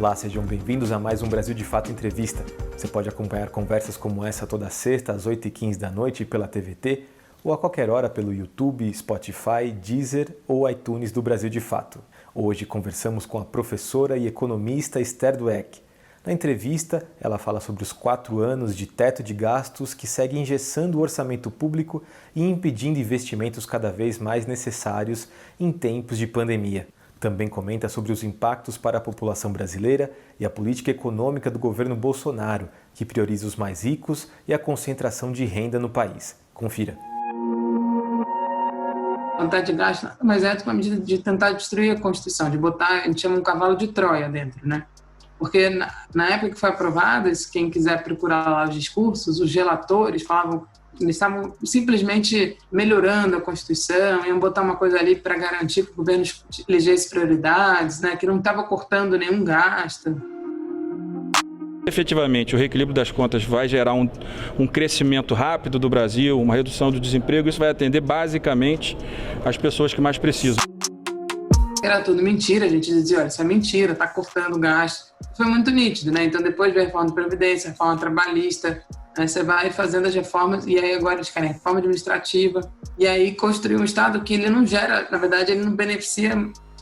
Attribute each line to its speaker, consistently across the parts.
Speaker 1: Olá, sejam bem-vindos a mais um Brasil de Fato Entrevista. Você pode acompanhar conversas como essa toda sexta às 8h15 da noite pela TVT ou a qualquer hora pelo YouTube, Spotify, Deezer ou iTunes do Brasil de Fato. Hoje conversamos com a professora e economista Esther Dweck. Na entrevista, ela fala sobre os 4 anos de teto de gastos que segue engessando o orçamento público e impedindo investimentos cada vez mais necessários em tempos de pandemia. Também comenta sobre os impactos para a população brasileira e a política econômica do governo Bolsonaro, que prioriza os mais ricos e a concentração de renda no país. Confira.
Speaker 2: O teto de gasto nada mais é do que uma medida de tentar destruir a Constituição, de botar, a gente chama um cavalo de Troia dentro, né? Porque na época que foi aprovado, quem quiser procurar lá os discursos, os relatores falavam eles estavam simplesmente melhorando a Constituição, iam botar uma coisa ali para garantir que o governo elegesse prioridades, né, que não estava cortando nenhum gasto.
Speaker 3: Efetivamente, o reequilíbrio das contas vai gerar um crescimento rápido do Brasil, uma redução do desemprego, isso vai atender basicamente as pessoas que mais precisam.
Speaker 2: Era tudo mentira, a gente dizia, olha, isso é mentira, está cortando gasto. Foi muito nítido, né? Então depois veio a reforma da Previdência, a reforma trabalhista, aí você vai fazendo as reformas, e aí agora eles querem reforma administrativa, e aí construir um Estado que ele não gera, na verdade, ele não beneficia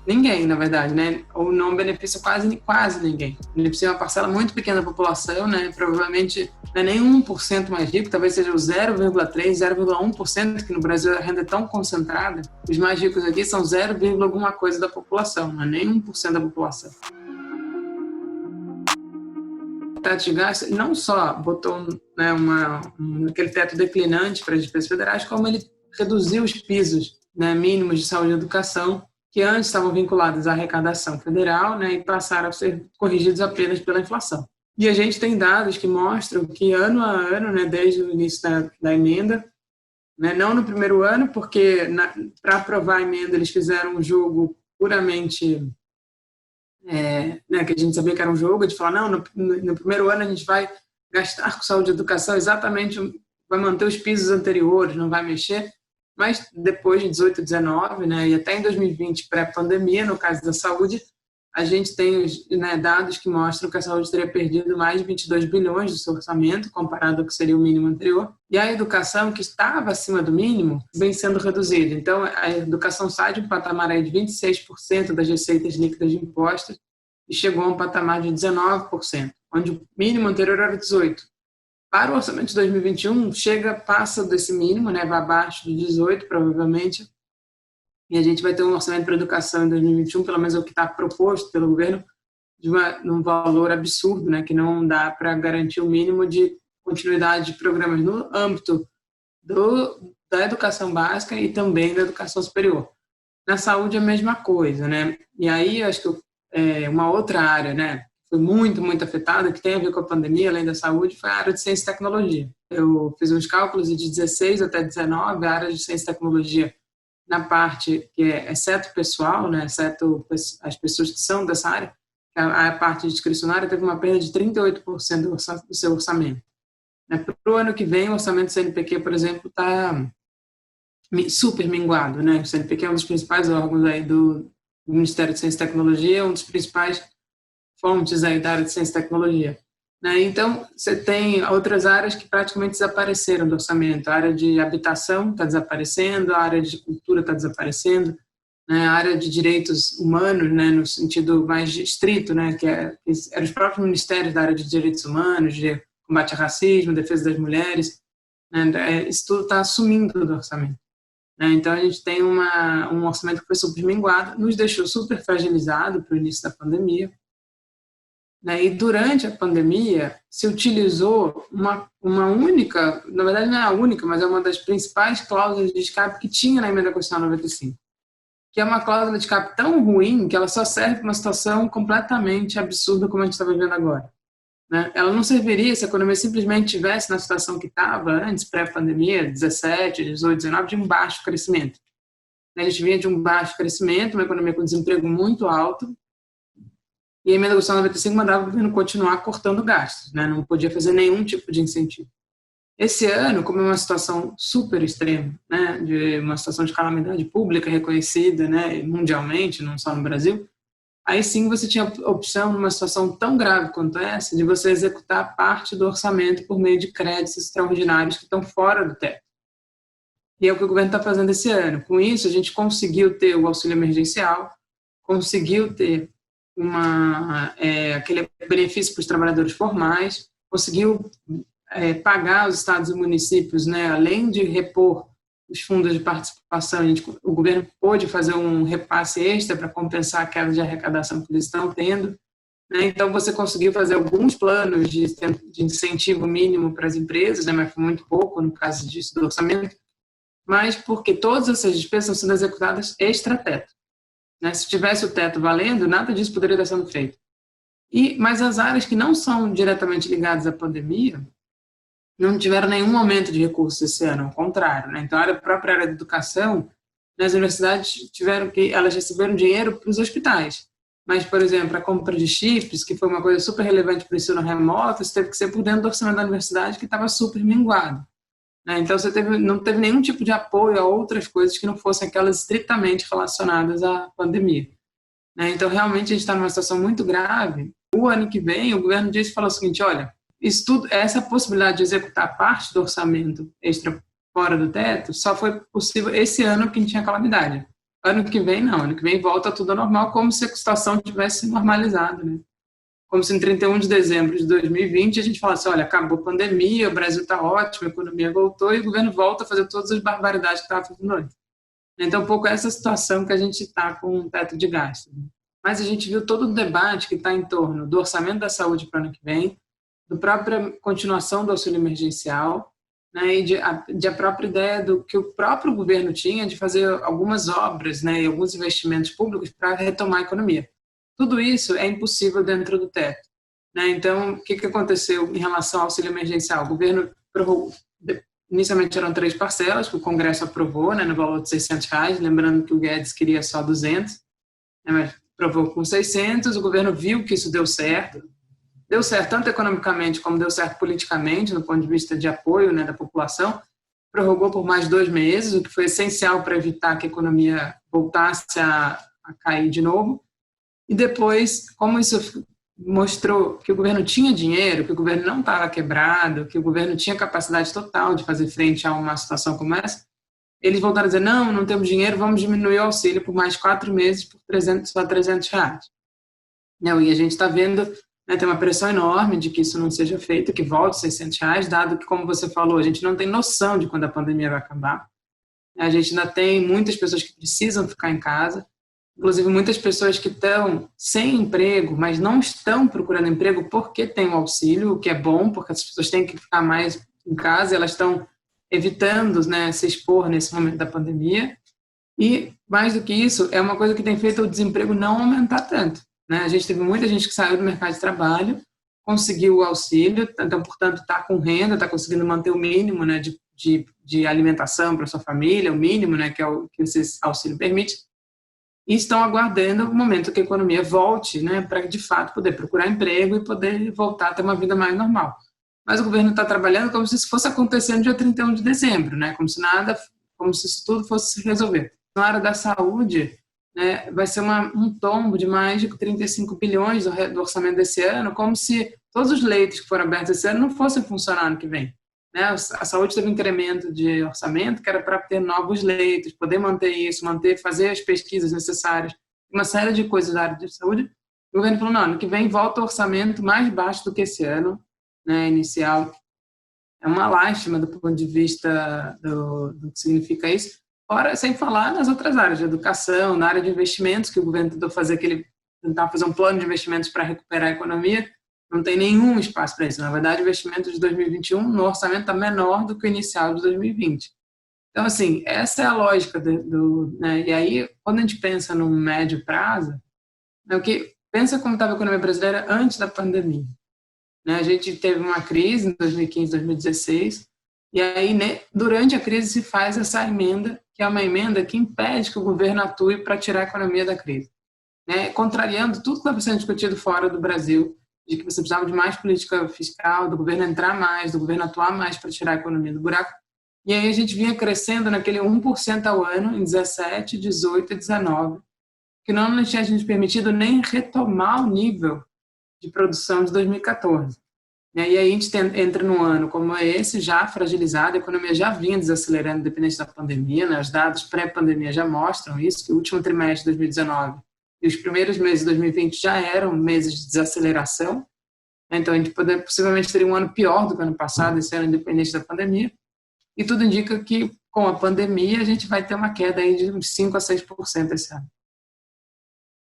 Speaker 2: ninguém, na verdade, né? Ou não beneficia quase ninguém. Beneficia uma parcela muito pequena da população, né? Provavelmente não é nem 1% mais rico, talvez seja o 0,3%, 0,1%, que no Brasil a renda é tão concentrada. Os mais ricos aqui são 0, alguma coisa da população, não é nem 1% da população. O teto de gasto não só botou, né, aquele teto declinante para as despesas federais, como ele reduziu os pisos, né, mínimos de saúde e educação, que antes estavam vinculados à arrecadação federal, né, e passaram a ser corrigidos apenas pela inflação. E a gente tem dados que mostram que ano a ano, né, desde o início da emenda, né, não no primeiro ano, porque para aprovar a emenda eles fizeram um jogo puramente... né, que a gente sabia que era um jogo, de falar, não, no primeiro ano a gente vai gastar com saúde e educação exatamente, vai manter os pisos anteriores, não vai mexer, mas depois de 18, 19, né, e até em 2020, pré-pandemia, no caso da saúde, a gente tem, né, dados que mostram que a saúde teria perdido mais de 22 bilhões do seu orçamento, comparado ao que seria o mínimo anterior, e a educação, que estava acima do mínimo, vem sendo reduzida. Então, a educação sai de um patamar aí de 26% das receitas líquidas de impostos e chegou a um patamar de 19%, onde o mínimo anterior era 18%. Para o orçamento de 2021, passa desse mínimo, né, vai abaixo de 18%, provavelmente, e a gente vai ter um orçamento para a educação em 2021, pelo menos é o que está proposto pelo governo, de um valor absurdo, né, que não dá para garantir o mínimo de continuidade de programas no âmbito da educação básica e também da educação superior. Na saúde, a mesma coisa, né? E aí, acho que uma outra área, né, foi muito, muito afetada, que tem a ver com a pandemia, além da saúde, foi a área de ciência e tecnologia. Eu fiz uns cálculos e de 16 até 19, a área de ciência e tecnologia, na parte que exceto o pessoal, né, exceto as pessoas que são dessa área, a parte discricionária teve uma perda de 38% do seu orçamento. Para o ano que vem, o orçamento do CNPq, por exemplo, está super minguado, né? O CNPq é um dos principais órgãos aí do Ministério de Ciência e Tecnologia, um dos principais fontes aí da área de ciência e tecnologia. Né? Então, você tem outras áreas que praticamente desapareceram do orçamento. A área de habitação está desaparecendo, a área de cultura está desaparecendo, né? A área de direitos humanos, né, no sentido mais estrito, né, que eram os próprios ministérios da área de direitos humanos, de combate ao racismo, defesa das mulheres, né? Isso tudo está sumindo do orçamento. Então, a gente tem um orçamento que foi super minguado, nos deixou super fragilizado para o início da pandemia. E durante a pandemia, se utilizou uma única, na verdade não é a única, mas é uma das principais cláusulas de escape que tinha na Emenda Constitucional 95, que é uma cláusula de escape tão ruim que ela só serve para uma situação completamente absurda como a gente está vivendo agora. Ela não serviria se a economia simplesmente estivesse na situação que estava antes, pré-pandemia, 17, 18, 19, de um baixo crescimento. A gente vinha de um baixo crescimento, uma economia com desemprego muito alto, e a Emenda Constitucional 95 mandava o governo continuar cortando gastos, né? Não podia fazer nenhum tipo de incentivo. Esse ano, como é uma situação super extrema, né, de uma situação de calamidade pública reconhecida, né, mundialmente, não só no Brasil, aí sim você tinha a opção, numa situação tão grave quanto essa, de você executar parte do orçamento por meio de créditos extraordinários que estão fora do teto. E é o que o governo está fazendo esse ano. Com isso, a gente conseguiu ter o auxílio emergencial, conseguiu ter aquele benefício para os trabalhadores formais, conseguiu pagar os estados e municípios, né, além de repor os fundos de participação, o governo pôde fazer um repasse extra para compensar a queda de arrecadação que eles estão tendo. Né? Então, você conseguiu fazer alguns planos de incentivo mínimo para as empresas, né, mas foi muito pouco no caso disso do orçamento, mas porque todas essas despesas estão sendo executadas extra-teto. Né? Se tivesse o teto valendo, nada disso poderia estar sendo feito. Mas as áreas que não são diretamente ligadas à pandemia não tiveram nenhum aumento de recursos esse ano, ao contrário. Né? Então, a própria área da educação, as universidades elas receberam dinheiro para os hospitais. Mas, por exemplo, a compra de chips, que foi uma coisa super relevante para o ensino remoto, isso teve que ser por dentro do orçamento da universidade, que estava super minguado. Né? Então, não teve nenhum tipo de apoio a outras coisas que não fossem aquelas estritamente relacionadas à pandemia. Né? Então, realmente, a gente está numa situação muito grave. O ano que vem, o governo falou o seguinte, olha, essa possibilidade de executar parte do orçamento extra fora do teto só foi possível esse ano que tinha calamidade. Ano que vem, não. Ano que vem volta tudo ao normal, como se a situação tivesse normalizado. Né? Como se em 31 de dezembro de 2020 a gente falasse, olha, acabou a pandemia, o Brasil está ótimo, a economia voltou e o governo volta a fazer todas as barbaridades que estava fazendo antes. Então, um pouco essa situação que a gente está com um teto de gastos. Né? Mas a gente viu todo o debate que está em torno do orçamento da saúde para o ano que vem, da própria continuação do auxílio emergencial, né, e de a própria ideia do que o próprio governo tinha de fazer algumas obras, né, e alguns investimentos públicos para retomar a economia. Tudo isso é impossível dentro do teto. Né? Então, o que aconteceu em relação ao auxílio emergencial? O governo prorrogou, inicialmente eram 3 parcelas, que o Congresso aprovou, né, no valor de R$600, lembrando que o Guedes queria só 200, né, mas aprovou com 600, o governo viu que isso deu certo tanto economicamente como deu certo politicamente, do ponto de vista de apoio, né, da população, prorrogou por mais 2 meses, o que foi essencial para evitar que a economia voltasse a cair de novo. E depois, como isso mostrou que o governo tinha dinheiro, que o governo não estava quebrado, que o governo tinha capacidade total de fazer frente a uma situação como essa, eles voltaram a dizer, não temos dinheiro, vamos diminuir o auxílio por mais 4 meses por só R$300. Não, e a gente está vendo, né, tem uma pressão enorme de que isso não seja feito, que volte R$600, dado que, como você falou, a gente não tem noção de quando a pandemia vai acabar. A gente ainda tem muitas pessoas que precisam ficar em casa, inclusive muitas pessoas que estão sem emprego, mas não estão procurando emprego porque tem o auxílio, o que é bom, porque as pessoas têm que ficar mais em casa, elas estão evitando, né, se expor nesse momento da pandemia. E, mais do que isso, é uma coisa que tem feito o desemprego não aumentar tanto. Né? A gente teve muita gente que saiu do mercado de trabalho, conseguiu o auxílio, então, portanto, está com renda, está conseguindo manter o mínimo, né, de alimentação para sua família, o mínimo, né, que é o que esse auxílio permite, e estão aguardando o momento que a economia volte, né, para, de fato, poder procurar emprego e poder voltar a ter uma vida mais normal. Mas o governo está trabalhando como se isso fosse acontecer no dia 31 de dezembro, né, como se isso tudo fosse se resolver. Na área da saúde, né, vai ser um tombo de mais de 35 bilhões do orçamento desse ano, como se todos os leitos que foram abertos esse ano não fossem funcionar ano que vem. Né? A saúde teve um incremento de orçamento que era para ter novos leitos, poder manter isso, fazer as pesquisas necessárias, uma série de coisas da área de saúde. O governo falou, não, ano que vem volta o orçamento mais baixo do que esse ano, né, inicial. É uma lástima do ponto de vista do que significa isso. Fora, sem falar nas outras áreas de educação, na área de investimentos, que o governo tentou tentar fazer um plano de investimentos para recuperar a economia, não tem nenhum espaço para isso. Na verdade, o investimento de 2021 no orçamento está menor do que o inicial de 2020. Então, assim, essa é a lógica né? E aí, quando a gente pensa no médio prazo, né, pensa como estava a economia brasileira antes da pandemia. Né? A gente teve uma crise em 2015, 2016, e aí, né, durante a crise, se faz essa emenda, que é uma emenda que impede que o governo atue para tirar a economia da crise. Né? Contrariando tudo que estava sendo discutido fora do Brasil, de que você precisava de mais política fiscal, do governo entrar mais, do governo atuar mais para tirar a economia do buraco. E aí a gente vinha crescendo naquele 1% ao ano em 17, 18 e 19, que não tinha nos permitido nem retomar o nível de produção de 2014. E aí a gente entra num ano como esse, já fragilizado, a economia já vinha desacelerando, independente da pandemia, né? Os dados pré-pandemia já mostram isso, que o último trimestre de 2019 e os primeiros meses de 2020 já eram meses de desaceleração. Então, a gente possivelmente teria um ano pior do que o ano passado, esse ano, independente da pandemia. E tudo indica que, com a pandemia, a gente vai ter uma queda aí de uns 5% a 6% esse ano.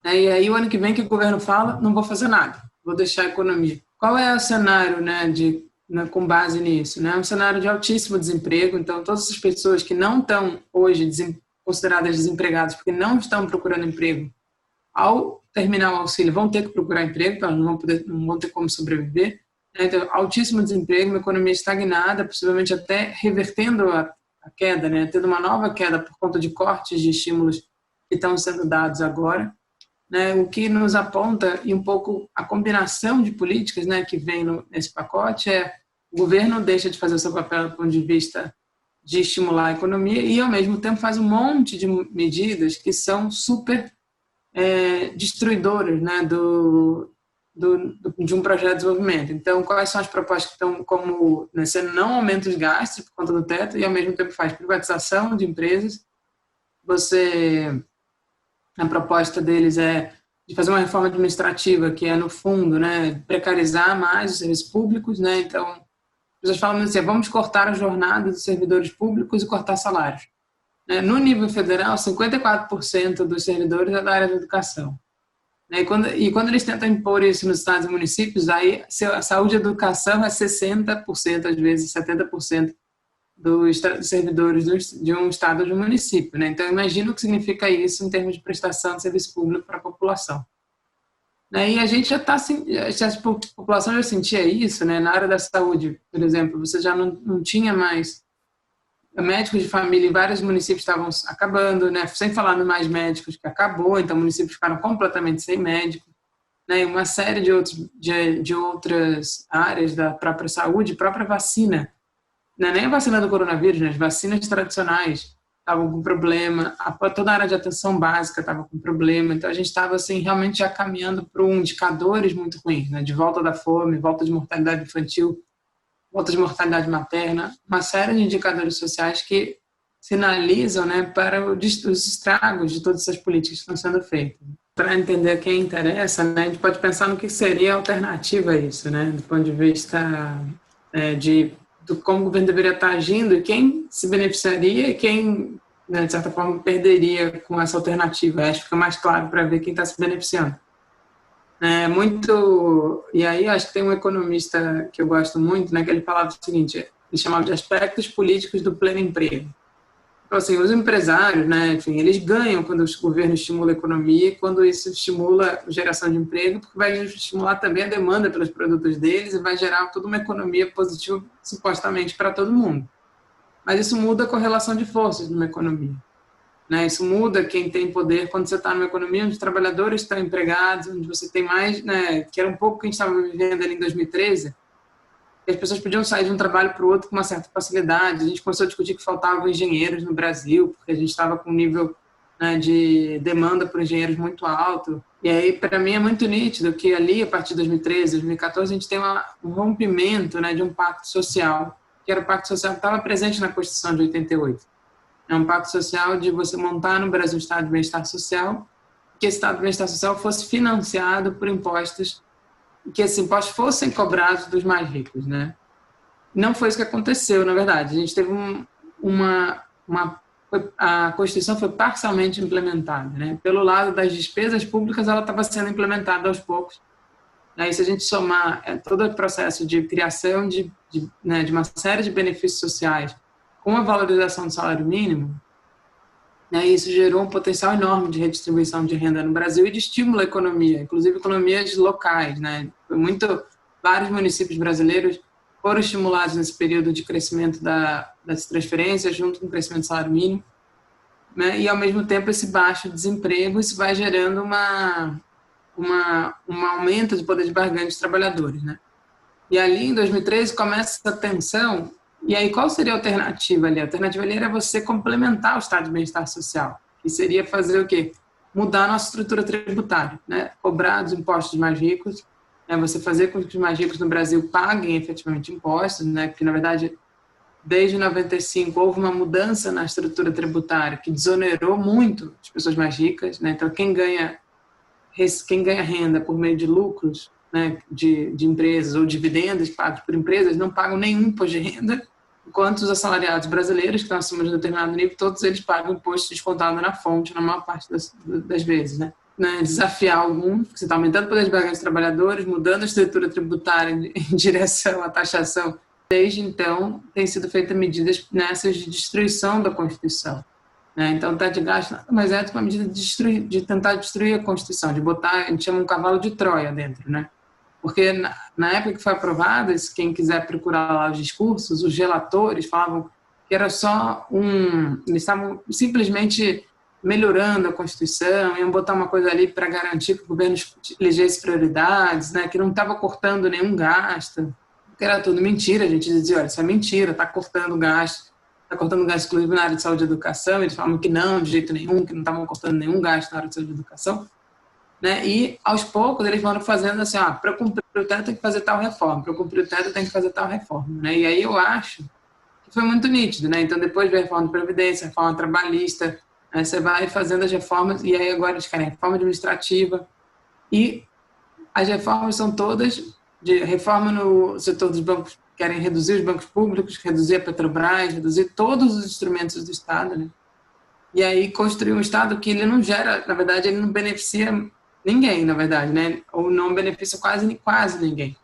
Speaker 2: E aí, o ano que vem, que o governo fala, não vou fazer nada, vou deixar a economia. Qual é o cenário, né, com base nisso? Né? Um cenário de altíssimo desemprego. Então, todas as pessoas que não estão hoje consideradas desempregadas porque não estão procurando emprego, ao terminar o auxílio, vão ter que procurar emprego, então não vão ter como sobreviver. Então, altíssimo desemprego, uma economia estagnada, possivelmente até revertendo a queda, né? Tendo uma nova queda por conta de cortes de estímulos que estão sendo dados agora. Né? O que nos aponta, e um pouco a combinação de políticas, né, que vem nesse pacote, é o governo deixa de fazer o seu papel do ponto de vista de estimular a economia e, ao mesmo tempo, faz um monte de medidas que são super destruidoras, né, de um projeto de desenvolvimento. Então, quais são as propostas que estão como, né, você não aumenta os gastos por conta do teto e, ao mesmo tempo, faz privatização de empresas. A proposta deles é de fazer uma reforma administrativa, que é, no fundo, né, precarizar mais os serviços públicos. Né? Então, as pessoas falam assim, vamos cortar a jornada dos servidores públicos e cortar salários. No nível federal, 54% dos servidores é da área da educação. E quando eles tentam impor isso nos estados e municípios, aí a saúde e a educação é 60%, às vezes 70% dos servidores de um estado ou de um município. Né? Então, imagina o que significa isso em termos de prestação de serviço público para a população. E a gente a população já sentia isso, né? Na área da saúde, por exemplo, você já não tinha mais médicos de família em vários municípios estavam acabando, né? Sem falar nos mais médicos que acabou, então municípios ficaram completamente sem médico, né? Uma série de outras áreas da própria saúde, própria vacina, não é nem a vacina do coronavírus, né? As vacinas tradicionais estavam com problema, toda a área de atenção básica estava com problema, então a gente estava assim, realmente já caminhando para indicadores muito ruins, né? De volta da fome, volta de mortalidade infantil, volta de mortalidade materna, uma série de indicadores sociais que sinalizam, né, para os estragos de todas essas políticas que estão sendo feitas. Para entender quem interessa, né, a gente pode pensar no que seria a alternativa a isso, né, do ponto de vista de como o governo deveria estar agindo e quem se beneficiaria e quem, né, de certa forma, perderia com essa alternativa. Acho que fica mais claro para ver quem está se beneficiando. E aí acho que tem um economista que eu gosto muito, né, que ele falava o seguinte, ele chamava de aspectos políticos do pleno emprego. Então, assim, os empresários, né, enfim, eles ganham quando o governo estimula a economia, quando isso estimula a geração de emprego, porque vai estimular também a demanda pelos produtos deles e vai gerar toda uma economia positiva, supostamente, para todo mundo. Mas isso muda a correlação de forças numa economia. Né? Isso muda quem tem poder quando você está numa economia onde os trabalhadores estão empregados, onde você tem mais, né, que era um pouco o que a gente estava vivendo ali em 2013, que as pessoas podiam sair de um trabalho para o outro com uma certa facilidade. A gente começou a discutir que faltavam engenheiros no Brasil, porque a gente estava com um nível, né, de demanda por engenheiros muito alto. E aí, para mim, é muito nítido que ali, a partir de 2013, 2014, a gente tem um rompimento, né, de um pacto social, que era o pacto social que estava presente na Constituição de 88. É um pacto social de você montar no Brasil um estado de bem-estar social, que esse estado de bem-estar social fosse financiado por impostos, que esses impostos fossem cobrados dos mais ricos, né? Não foi isso que aconteceu, na verdade. A gente teve a Constituição foi parcialmente implementada, né? Pelo lado das despesas públicas, ela estava sendo implementada aos poucos. Aí, se a gente somar todo o processo de criação de uma série de benefícios sociais com a valorização do salário mínimo, né, isso gerou um potencial enorme de redistribuição de renda no Brasil e de estímulo à economia, inclusive economias locais. Né? Vários municípios brasileiros foram estimulados nesse período de crescimento das transferências, junto com o crescimento do salário mínimo, né? E, ao mesmo tempo, esse baixo desemprego, isso vai gerando um aumento do poder de barganha dos trabalhadores. Né? E ali, em 2013, começa essa tensão. E aí, qual seria a alternativa ali? A alternativa ali era você complementar o estado de bem-estar social, que seria fazer o quê? mudar a nossa estrutura tributária, né? Cobrar dos impostos mais ricos, né? Você fazer com que os mais ricos no Brasil paguem efetivamente impostos, né? Porque, na verdade, desde 95 houve uma mudança na estrutura tributária que desonerou muito as pessoas mais ricas, né? Então, quem ganha renda por meio de lucros, né, de empresas ou dividendos pagos por empresas não pagam nenhum imposto de renda, enquanto os assalariados brasileiros, que estão acima de um determinado nível, todos eles pagam imposto descontado na fonte, na maior parte das vezes. Né? Desafiar algum, porque você está aumentando o poder de barganha dos trabalhadores, mudando a estrutura tributária em direção à taxação. Desde então, têm sido feitas medidas nessas de destruição da Constituição. Então, o teto de gasto nada mais é uma medida de tentar destruir a Constituição, de botar, a gente chama um cavalo de Troia dentro, né? Porque na época que foi aprovada, quem quiser procurar lá os discursos, os relatores falavam que era só eles estavam simplesmente melhorando a Constituição, iam botar uma coisa ali para garantir que o governo elegesse prioridades, né? Que não estava cortando nenhum gasto, que era tudo mentira. A gente dizia, olha, isso é mentira, está cortando gasto. Está cortando gasto exclusivo na área de saúde e educação, eles falam que não, de jeito nenhum, que não estavam cortando nenhum gasto na área de saúde e educação, né? E, aos poucos, eles vão fazendo assim, para cumprir o teto tem que fazer tal reforma, para cumprir o teto tem que fazer tal reforma, né? E aí eu acho que foi muito nítido, né? Então, depois veio a reforma de Previdência, a reforma trabalhista, né? Você vai fazendo as reformas, e aí agora eles querem reforma administrativa, e as reformas são todas de reforma no setor dos bancos, querem reduzir os bancos públicos, reduzir a Petrobras, reduzir todos os instrumentos do Estado, né? E aí construir um Estado que ele não gera, na verdade, ele não beneficia ninguém, na verdade, né? Ou não beneficia quase ninguém.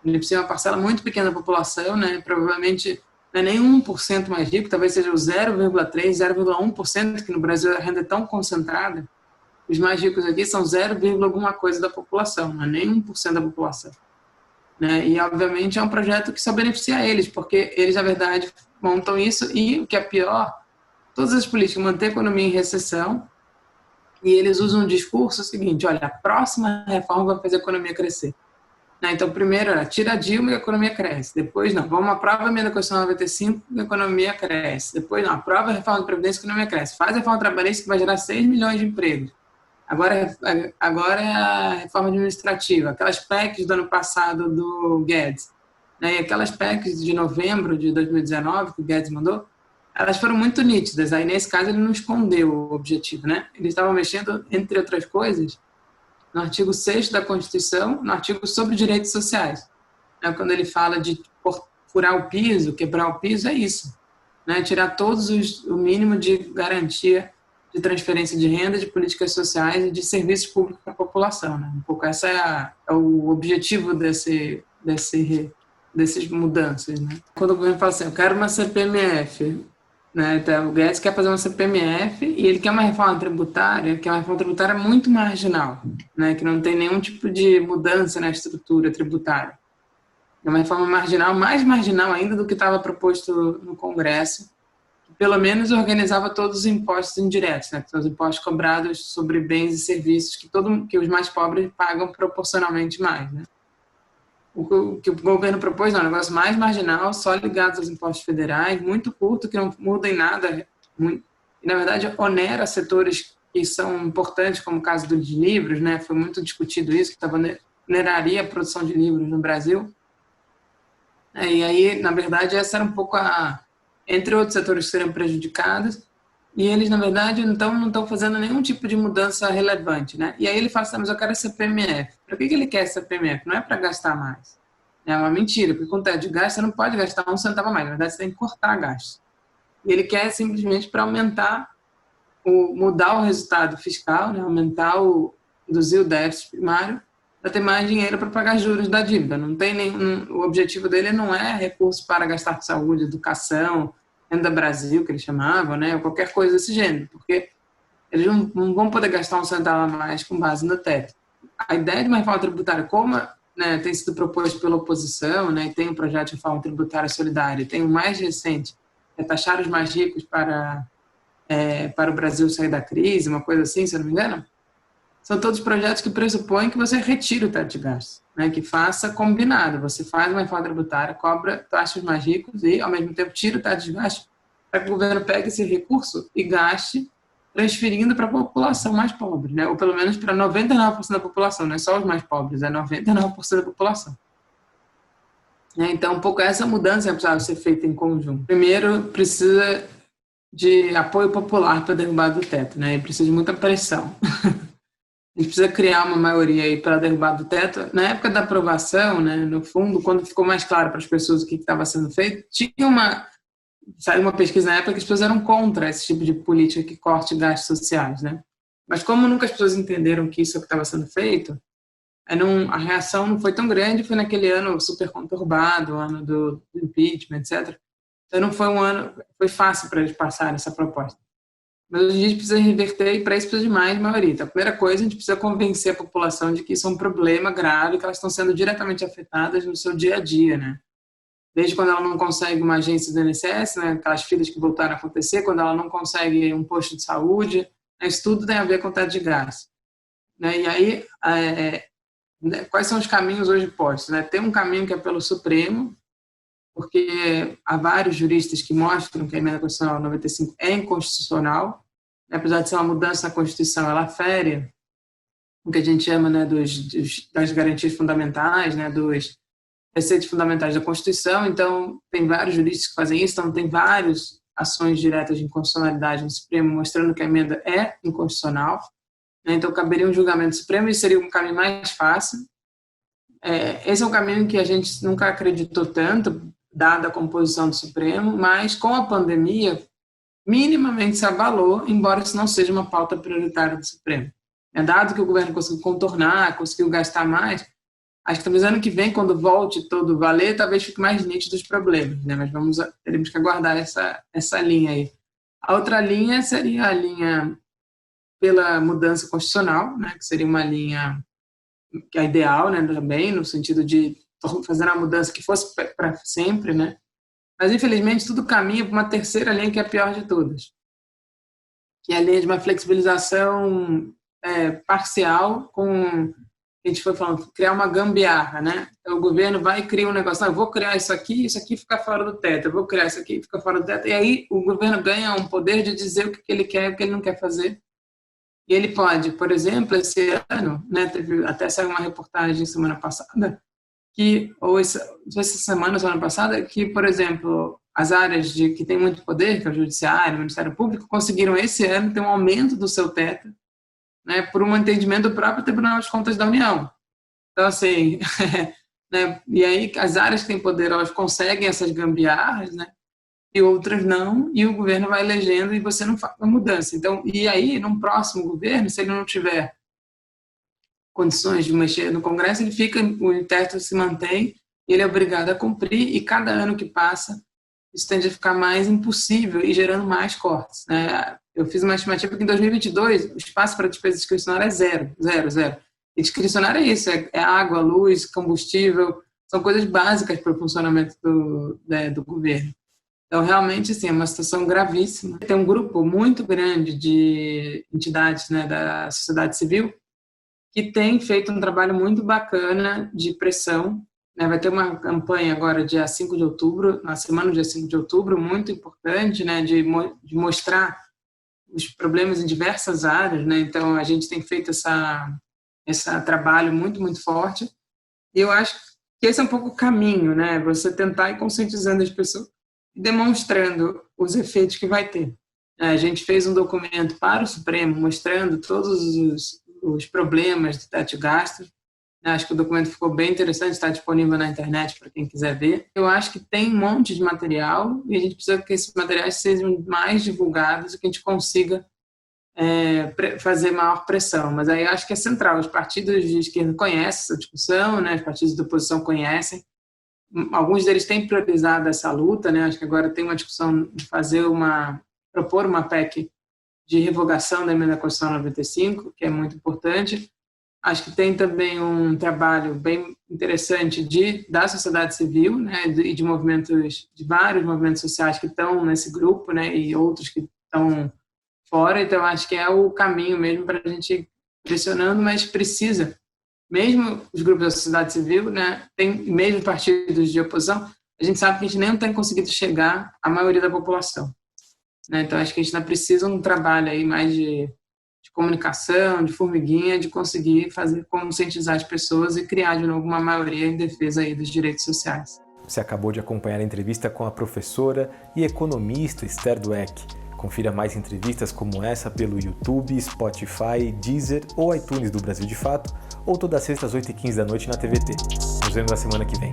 Speaker 2: Beneficia uma parcela muito pequena da população, né? Provavelmente não é nem 1% mais rico, talvez seja o 0,3%, 0,1%, que no Brasil a renda é tão concentrada. Os mais ricos aqui são 0, alguma coisa da população, não é nem 1% da população. Né? E, obviamente, é um projeto que só beneficia eles, porque eles, na verdade, montam isso e, o que é pior, todas as políticas mantêm a economia em recessão e eles usam um discurso seguinte, olha, a próxima reforma vai fazer a economia crescer. Né? Então, primeiro, tira a Dilma e a economia cresce. Depois, não, vamos aprovar a emenda Constitucional 95 e a economia cresce. Depois, não, aprova a reforma da Previdência e a economia cresce. Faz a reforma trabalhista que vai gerar 6 milhões de empregos. Agora é a reforma administrativa, aquelas PECs do ano passado do Guedes, né? E aquelas PECs de novembro de 2019 que o Guedes mandou, elas foram muito nítidas. Aí, nesse caso, ele não escondeu o objetivo, né? Eles estavam mexendo, entre outras coisas, no artigo 6º da Constituição, no artigo sobre direitos sociais. Né? Quando ele fala de furar o piso, quebrar o piso, é isso. Né? Tirar o mínimo de garantia de transferência de renda, de políticas sociais e de serviços públicos para a população. Né? Um pouco esse é o objetivo dessas mudanças. Né? Quando o governo fala assim, eu quero uma CPMF, né? Então, o Guedes quer fazer uma CPMF e ele quer uma reforma tributária, que é uma reforma tributária muito marginal, né? Que não tem nenhum tipo de mudança na estrutura tributária. É uma reforma marginal, mais marginal ainda do que estava proposto no Congresso, pelo menos organizava todos os impostos indiretos, né? Os impostos cobrados sobre bens e serviços que os mais pobres pagam proporcionalmente mais, né? O que o governo propôs é um negócio mais marginal, só ligado aos impostos federais, muito curto, que não muda em nada, e na verdade onera setores que são importantes, como o caso dos livros, né? Foi muito discutido isso, que oneraria a produção de livros no Brasil. E aí, na verdade, essa era um pouco entre outros setores que seriam prejudicados, e eles, na verdade, não estão fazendo nenhum tipo de mudança relevante, né? E aí ele fala assim, mas eu quero essa CPMF. Para que ele quer essa CPMF? Não é para gastar mais. É uma mentira, porque com teto de gasto você não pode gastar um centavo a mais, na verdade você tem que cortar gastos. E ele quer simplesmente para mudar o resultado fiscal, né? Reduzir o déficit primário, para ter mais dinheiro para pagar juros da dívida. O objetivo dele não é recurso para gastar com saúde, educação, Renda Brasil, que eles chamavam, né, ou qualquer coisa desse gênero, porque eles não vão poder gastar um centavo a mais com base no teto. A ideia de uma reforma tributária, como, né, tem sido proposto pela oposição, né, e tem um projeto de reforma tributária solidária, e tem o mais recente, que é taxar os mais ricos para o Brasil sair da crise, uma coisa assim, se eu não me engano, são todos projetos que pressupõem que você retire o teto de gastos, né, que faça combinado. Você faz uma reforma tributária, cobra taxas mais ricos e, ao mesmo tempo, tira o teto de gastos para que o governo pegue esse recurso e gaste transferindo para a população mais pobre, né? Ou pelo menos para 99% da população, não é só os mais pobres, é 99% da população. Então, um pouco essa mudança precisava ser feita em conjunto. Primeiro, precisa de apoio popular para derrubar do teto, né? E precisa de muita pressão. A gente precisa criar uma maioria aí para derrubar do teto. Na época da aprovação, né, no fundo, quando ficou mais claro para as pessoas o que estava sendo feito, saiu uma pesquisa na época que as pessoas eram contra esse tipo de política que corte gastos sociais, né? Mas como nunca as pessoas entenderam que isso é o que estava sendo feito, a reação não foi tão grande, foi naquele ano super conturbado, o ano do impeachment, etc. Então não foi foi fácil para eles passarem essa proposta. Mas hoje a gente precisa reverter e para isso precisa de mais maioria. Então, a primeira coisa, a gente precisa convencer a população de que isso é um problema grave, que elas estão sendo diretamente afetadas no seu dia a dia, né? Desde quando ela não consegue uma agência do INSS, né, aquelas filas que voltaram a acontecer, quando ela não consegue um posto de saúde, né, isso tudo tem a ver com teto de gastos. Né? E aí, quais são os caminhos hoje postos? Né? Tem um caminho que é pelo Supremo, porque há vários juristas que mostram que a emenda constitucional 95 é inconstitucional, né? Apesar de ser uma mudança na Constituição, ela fere o que a gente chama, né, das garantias fundamentais, né, dos preceitos fundamentais da Constituição. Então, tem vários juristas que fazem isso, então tem várias ações diretas de inconstitucionalidade no Supremo mostrando que a emenda é inconstitucional. Né? Então, caberia um julgamento do Supremo e seria um caminho mais fácil. Esse é um caminho que a gente nunca acreditou tanto, dada a composição do Supremo, mas com a pandemia, minimamente se abalou, embora isso não seja uma pauta prioritária do Supremo. Dado que o governo conseguiu contornar, conseguiu gastar mais, acho que talvez ano que vem, quando volte todo valer, talvez fique mais nítido os problemas, né? Mas teremos que aguardar essa linha aí. A outra linha seria a linha pela mudança constitucional, né? Que seria uma linha que é ideal, né? Também, no sentido de fazer uma mudança que fosse para sempre, né? Mas, infelizmente, tudo caminha para uma terceira linha que é a pior de todas, que é a linha de uma flexibilização parcial com, a gente foi falando, criar uma gambiarra, né? Então, o governo vai e cria um negócio, eu vou criar isso aqui fica fora do teto, eu vou criar isso aqui, fica fora do teto, e aí o governo ganha um poder de dizer o que ele quer e o que ele não quer fazer. E ele pode, por exemplo, esse ano, né, até saiu uma reportagem semana passada, essa semana ou semana passada, que, por exemplo, as áreas que têm muito poder, que é o Judiciário, o Ministério Público, conseguiram esse ano ter um aumento do seu teto, né, por um entendimento do próprio Tribunal de Contas da União. Então, assim, né, e aí as áreas que têm poder, elas conseguem essas gambiarras, né, e outras não, e o governo vai elegendo e você não faz a mudança. Então, e aí, num próximo governo, se ele não tiver condições de mexer no Congresso, o teto se mantém, ele é obrigado a cumprir, e cada ano que passa, isso tende a ficar mais impossível e gerando mais cortes. Né? Eu fiz uma estimativa que em 2022 o espaço para despesa discricionária é zero. E discricionária é isso, é água, luz, combustível, são coisas básicas para o funcionamento do governo. Então, realmente, assim, é uma situação gravíssima. Tem um grupo muito grande de entidades, né, da sociedade civil que tem feito um trabalho muito bacana de pressão. Né? Vai ter uma campanha agora, dia 5 de outubro, na semana do dia 5 de outubro, muito importante, né, de mostrar os problemas em diversas áreas. Né? Então, a gente tem feito esse trabalho muito, muito forte. E eu acho que esse é um pouco o caminho, né? Você tentar ir conscientizando as pessoas e demonstrando os efeitos que vai ter. A gente fez um documento para o Supremo mostrando todos os problemas do teto de gastos. Acho que o documento ficou bem interessante, está disponível na internet para quem quiser ver. Eu acho que tem um monte de material e a gente precisa que esses materiais sejam mais divulgados e que a gente consiga fazer maior pressão. Mas aí acho que é central. Os partidos de esquerda conhecem essa discussão, né? Os partidos da oposição conhecem. Alguns deles têm priorizado essa luta, né? Acho que agora tem uma discussão de propor uma PEC de revogação da emenda constitucional 95, que é muito importante. Acho que tem também um trabalho bem interessante da sociedade civil, né? E de vários movimentos sociais que estão nesse grupo, né? E outros que estão fora. Então, acho que é o caminho mesmo para a gente ir pressionando, mas precisa. Mesmo os grupos da sociedade civil, né, mesmo partidos de oposição, a gente sabe que a gente nem tem conseguido chegar à maioria da população. né? Então, acho que a gente ainda precisa de um trabalho aí mais de comunicação, de formiguinha, de conseguir conscientizar as pessoas e criar de novo uma maioria em defesa aí dos direitos sociais.
Speaker 1: Você acabou de acompanhar a entrevista com a professora e economista Esther Dweck. Confira mais entrevistas como essa pelo YouTube, Spotify, Deezer ou iTunes do Brasil de Fato, ou toda sexta às 8h15 da noite na TVT. Nos vemos na semana que vem.